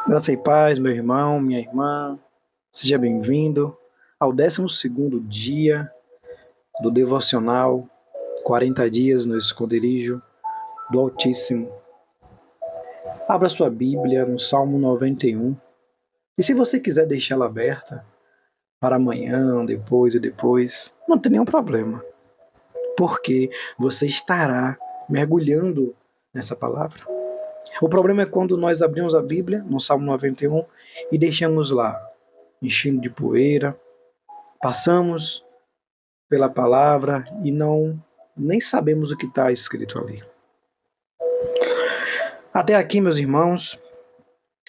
Graça e paz, meu irmão, minha irmã, seja bem-vindo ao 12º dia do devocional 40 dias no esconderijo do Altíssimo. Abra sua Bíblia no Salmo 91 e se você quiser deixá-la aberta para amanhã, depois, não tem nenhum problema, porque você estará mergulhando nessa palavra. O problema é quando nós abrimos a Bíblia no Salmo 91 e deixamos lá, enchendo de poeira. Passamos pela palavra e nem sabemos o que está escrito ali. Até aqui, meus irmãos,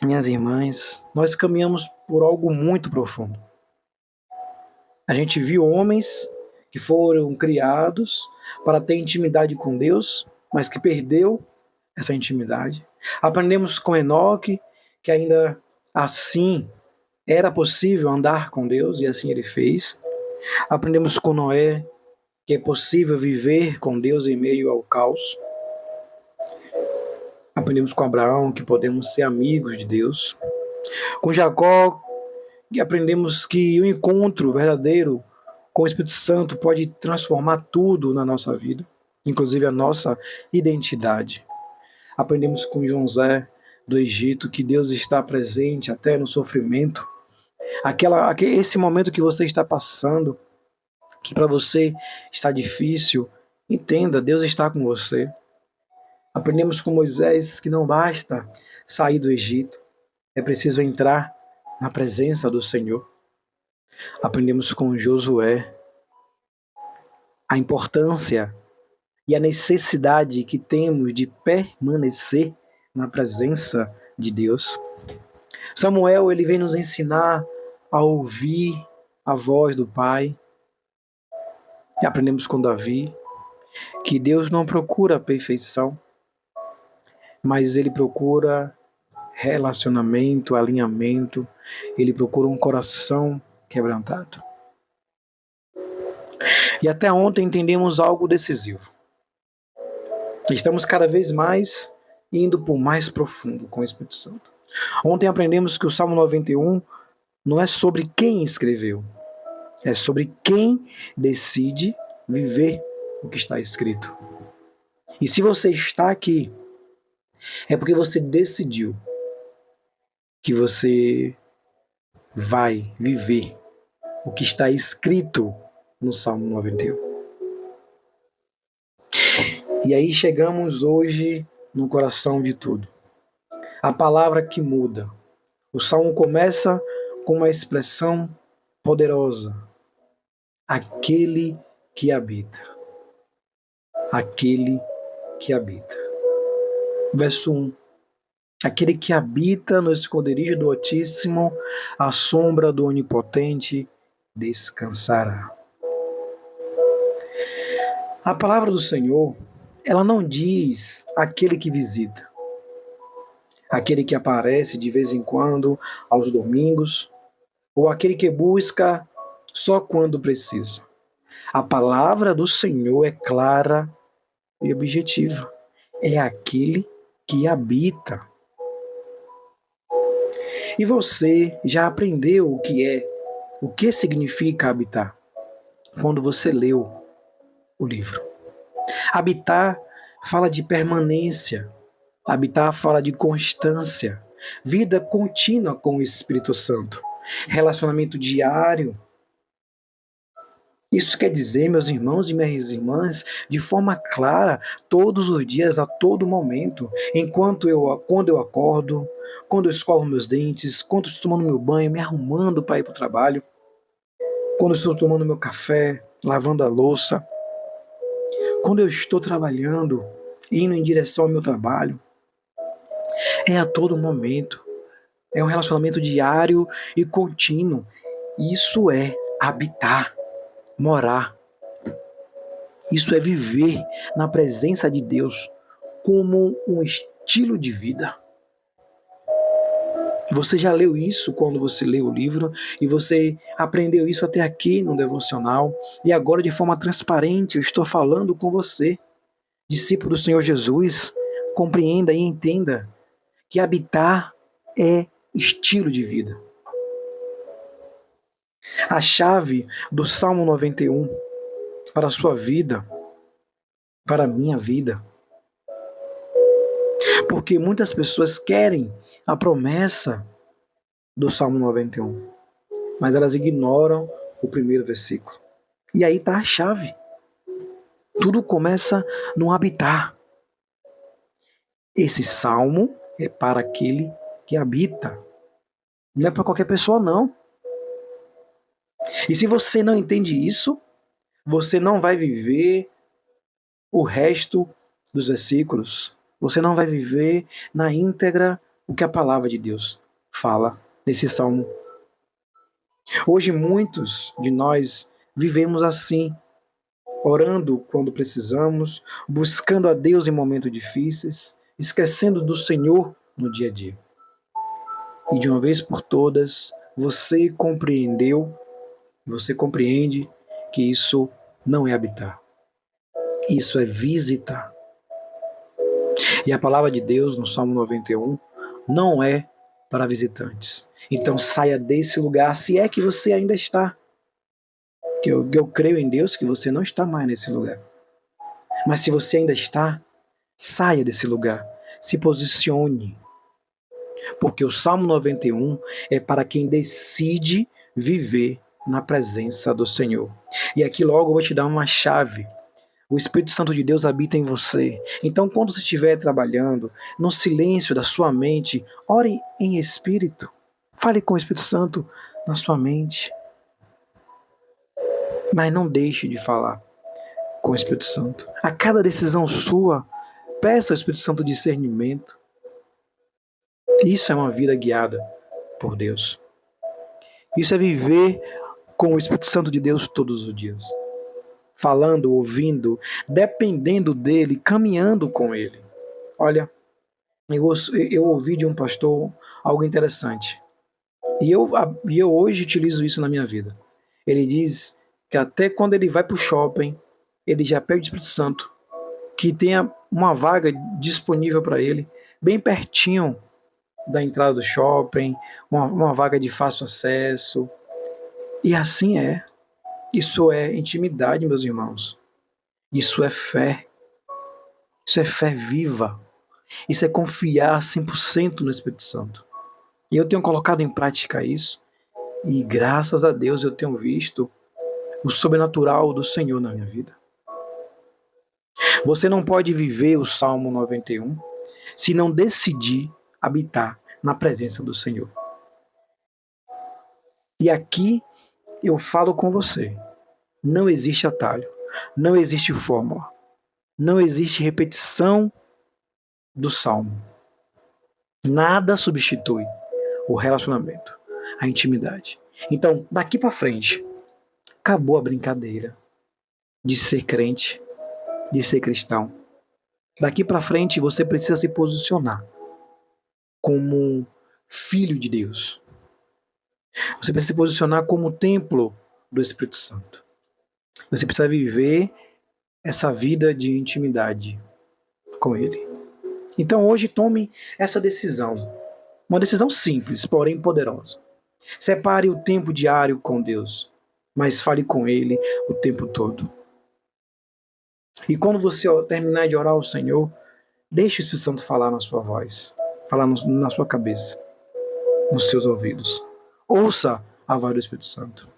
minhas irmãs, nós caminhamos por algo muito profundo. A gente viu homens que foram criados para ter intimidade com Deus, mas que perdeu essa intimidade. Aprendemos com Enoque que ainda assim era possível andar com Deus e assim ele fez. Aprendemos com Noé que é possível viver com Deus em meio ao caos. Aprendemos com Abraão que podemos ser amigos de Deus. Com Jacó, aprendemos que o encontro verdadeiro com o Espírito Santo pode transformar tudo na nossa vida, inclusive a nossa identidade. Aprendemos com José do Egito que Deus está presente até no sofrimento. Esse momento que você está passando, que para você está difícil, entenda, Deus está com você. Aprendemos com Moisés que não basta sair do Egito, é preciso entrar na presença do Senhor. Aprendemos com Josué a importância e a necessidade que temos de permanecer na presença de Deus. Samuel, ele vem nos ensinar a ouvir a voz do Pai. E aprendemos com Davi que Deus não procura a perfeição, mas ele procura relacionamento, alinhamento, ele procura um coração quebrantado. E até ontem entendemos algo decisivo. Estamos cada vez mais indo por mais profundo com o Espírito Santo. Ontem aprendemos que o Salmo 91 não é sobre quem escreveu, é sobre quem decide viver o que está escrito. E se você está aqui, é porque você decidiu que você vai viver o que está escrito no Salmo 91. E aí chegamos hoje no coração de tudo. A palavra que muda. O Salmo começa com uma expressão poderosa. Aquele que habita. Aquele que habita. Verso 1. Aquele que habita no esconderijo do Altíssimo, à sombra do Onipotente, descansará. A palavra do Senhor, ela não diz aquele que visita, aquele que aparece de vez em quando, aos domingos, ou aquele que busca só quando precisa. A palavra do Senhor é clara e objetiva. É aquele que habita. E você já aprendeu o que significa habitar? Quando você leu o livro. Habitar fala de permanência. Habitar fala de constância. Vida contínua com o Espírito Santo. Relacionamento diário. Isso quer dizer, meus irmãos e minhas irmãs, de forma clara, todos os dias, a todo momento, quando eu acordo, quando eu escovo meus dentes, quando eu estou tomando meu banho, me arrumando para ir para o trabalho, quando eu estou tomando meu café, lavando a louça, quando eu estou trabalhando, indo em direção ao meu trabalho. É a todo momento. É um relacionamento diário e contínuo. Isso é habitar, morar. Isso é viver na presença de Deus como um estilo de vida. Você já leu isso quando você leu o livro e você aprendeu isso até aqui no devocional e agora de forma transparente eu estou falando com você, discípulo do Senhor Jesus. Compreenda e entenda que habitar é estilo de vida. A chave do Salmo 91 para a sua vida, para a minha vida, porque muitas pessoas querem a promessa do Salmo 91, mas elas ignoram o primeiro versículo. E aí está a chave. Tudo começa no habitar. Esse salmo é para aquele que habita. Não é para qualquer pessoa, não. E se você não entende isso, você não vai viver o resto dos versículos. Você não vai viver na íntegra o que a palavra de Deus fala nesse salmo. Hoje muitos de nós vivemos assim, orando quando precisamos, buscando a Deus em momentos difíceis, esquecendo do Senhor no dia a dia. E de uma vez por todas, você compreende que isso não é habitar. Isso é visitar. E a palavra de Deus no Salmo 91 não é para visitantes. Então saia desse lugar, se é que você ainda está. Eu creio em Deus que você não está mais nesse lugar. Mas se você ainda está, saia desse lugar. Se posicione. Porque o Salmo 91 é para quem decide viver na presença do Senhor. E aqui logo eu vou te dar uma chave. O Espírito Santo de Deus habita em você. Então, quando você estiver trabalhando, no silêncio da sua mente, ore em espírito. Fale com o Espírito Santo na sua mente. Mas não deixe de falar com o Espírito Santo. A cada decisão sua, peça ao Espírito Santo discernimento. Isso é uma vida guiada por Deus. Isso é viver com o Espírito Santo de Deus todos os dias. Falando, ouvindo, dependendo dele, caminhando com ele. Olha, eu ouvi de um pastor algo interessante. E eu hoje utilizo isso na minha vida. Ele diz que até quando ele vai para o shopping, ele já pede o Espírito Santo que tenha uma vaga disponível para ele, bem pertinho da entrada do shopping, uma vaga de fácil acesso. E assim é. Isso é intimidade, meus irmãos. Isso é fé. Isso é fé viva. Isso é confiar 100% no Espírito Santo. E eu tenho colocado em prática isso. E graças a Deus eu tenho visto o sobrenatural do Senhor na minha vida. Você não pode viver o Salmo 91 se não decidir habitar na presença do Senhor. E aqui eu falo com você. Não existe atalho. Não existe fórmula. Não existe repetição do Salmo. Nada substitui o relacionamento, a intimidade. Então, daqui para frente, acabou a brincadeira de ser crente, de ser cristão. Daqui para frente, você precisa se posicionar como filho de Deus. Você precisa se posicionar como templo do Espírito Santo. Você precisa viver essa vida de intimidade com Ele. Então hoje tome essa decisão. Uma decisão simples, porém poderosa. Separe o tempo diário com Deus, mas fale com Ele o tempo todo. E quando você terminar de orar ao Senhor, deixe o Espírito Santo falar na sua voz, falar na sua cabeça, nos seus ouvidos. Ouça a voz do Espírito Santo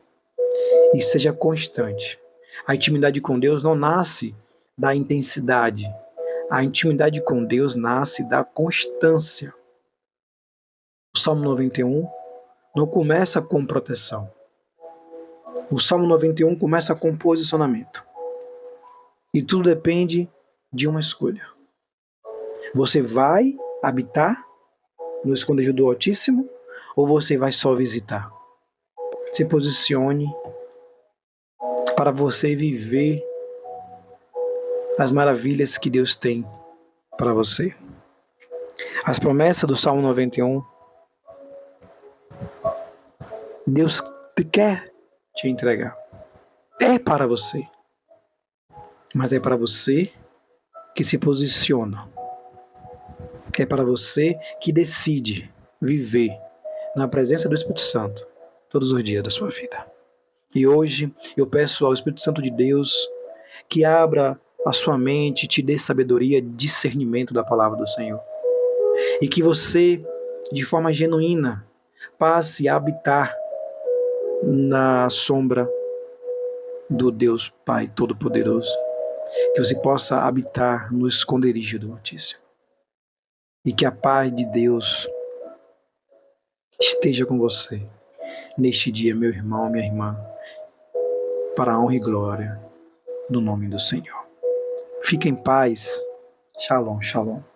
e seja constante. A intimidade com Deus não nasce da intensidade. A intimidade com Deus nasce da constância. O Salmo 91 não começa com proteção. O Salmo 91 começa com posicionamento. E tudo depende de uma escolha. Você vai habitar no esconderijo do Altíssimo ou você vai só visitar? Se posicione para você viver as maravilhas que Deus tem para você. As promessas do Salmo 91, Deus quer te entregar. É para você. Mas é para você que se posiciona. É para você que decide viver na presença do Espírito Santo todos os dias da sua vida. E hoje eu peço ao Espírito Santo de Deus que abra a sua mente, te dê sabedoria, discernimento da palavra do Senhor. E que você, de forma genuína, passe a habitar na sombra do Deus Pai Todo-Poderoso. Que você possa habitar no esconderijo do Altíssimo. E que a paz de Deus esteja com você neste dia, meu irmão, minha irmã, para a honra e glória do nome do Senhor. Fique em paz. Shalom, shalom.